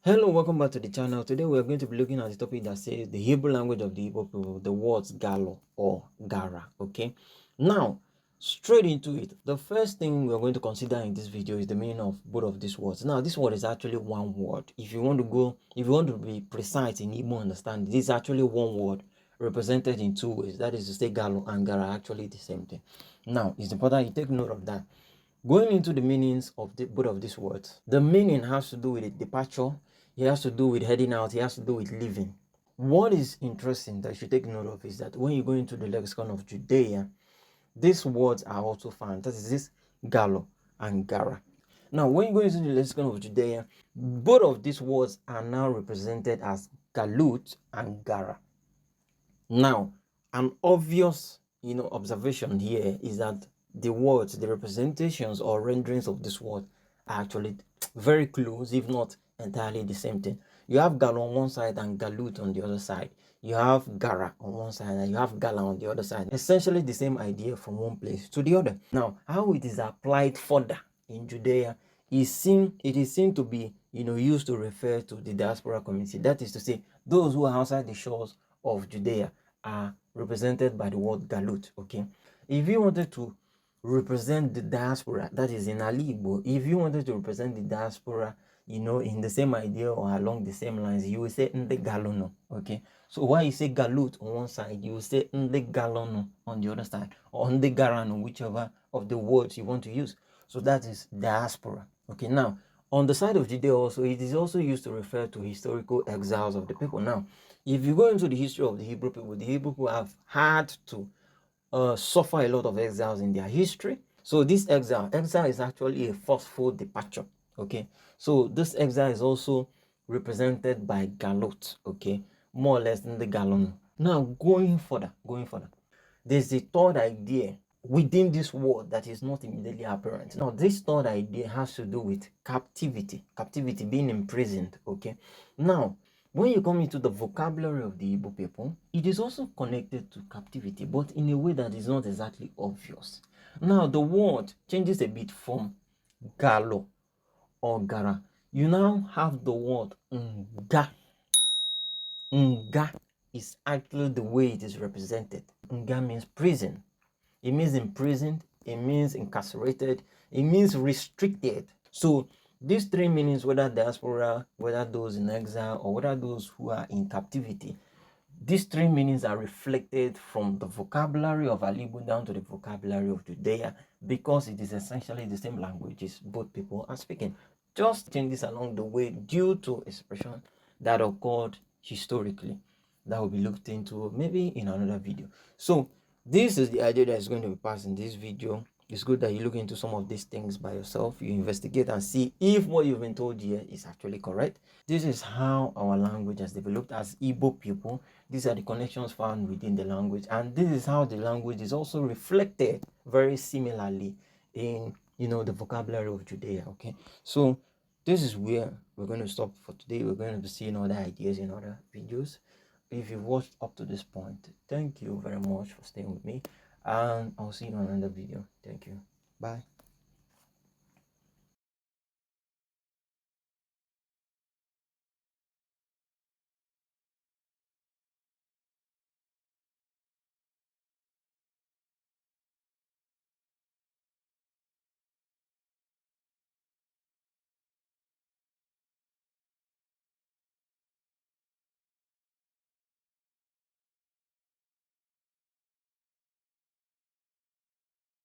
Hello, welcome back to the channel. Today we are going to be looking at the topic that says the Hebrew language of the Igbo people, the words Galu or Gara. Okay, now straight into it. The first thing we are going to consider in this video is the meaning of both of these words. Now, this word is actually one word. If you want to be precise in Igbo understanding, this is actually one word represented in two ways. That is to say, Galu and Gara are actually the same thing. Now, it's important you take note of that. Going into the meanings of both of these words, the meaning has to do with the departure, it has to do with heading out, it has to do with leaving. What is interesting that you should take note of is that when you go into the lexicon of Judea, these words are also found. That is this Galu and Gara. Now, when you go into the lexicon of Judea, both of these words are now represented as Galut and Gara. Now, an obvious observation here is that the words, the representations or renderings of this word are actually very close, if not entirely the same thing. You have Galu on one side and Galut on the other side. You have Gara on one side and you have Gala on the other side. Essentially the same idea from one place to the other. Now, how it is applied further in Judea it is seen to be used to refer to the diaspora community. That is to say, those who are outside the shores of Judea are represented by the word Galut. Okay, if you wanted to represent the diaspora, that is in Alaigbo, if you wanted to represent the diaspora in the same idea or along the same lines, you will say Nde Galono. Okay, so while you say Galut on one side, you will say Nde Galono on the other side, or Nde Garano, whichever of the words you want to use. So that is diaspora. Okay, now on the side of Judea also, it is also used to refer to historical exiles of the people. Now, if you go into the history of the Hebrew people have had to suffer a lot of exiles in their history. So this exile is actually a forceful departure. Okay, so this exile is also represented by Galut. Okay, more or less in the Galon. Now going further, there's a third idea within this word that is not immediately apparent. Now, this third idea has to do with captivity, being imprisoned. Okay, now when you come into the vocabulary of the Igbo people, it is also connected to captivity, but in a way that is not exactly obvious. Now, the word changes a bit from Galo or Gara. You now have the word Nga. Nga is actually the way it is represented. Nga means prison. It means imprisoned, it means incarcerated, it means restricted. So these three meanings, whether diaspora, whether those in exile, or whether those who are in captivity, these three meanings are reflected from the vocabulary of Alaigbo down to the vocabulary of Judea, because it is essentially the same languages both people are speaking. Just changes along the way due to expression that occurred historically. That will be looked into maybe in another video. So this is the idea that is going to be passed in this video. It's good that you look into some of these things by yourself. You investigate and see if what you've been told here is actually correct. This is how our language has developed as Igbo people. These are the connections found within the language, and this is how the language is also reflected very similarly in the vocabulary of Judea. Okay, so this is where we're going to stop for today. We're going to be seeing other ideas in other videos. If you've watched up to this point, thank you very much for staying with me, and I'll see you on another video. Thank you. Bye.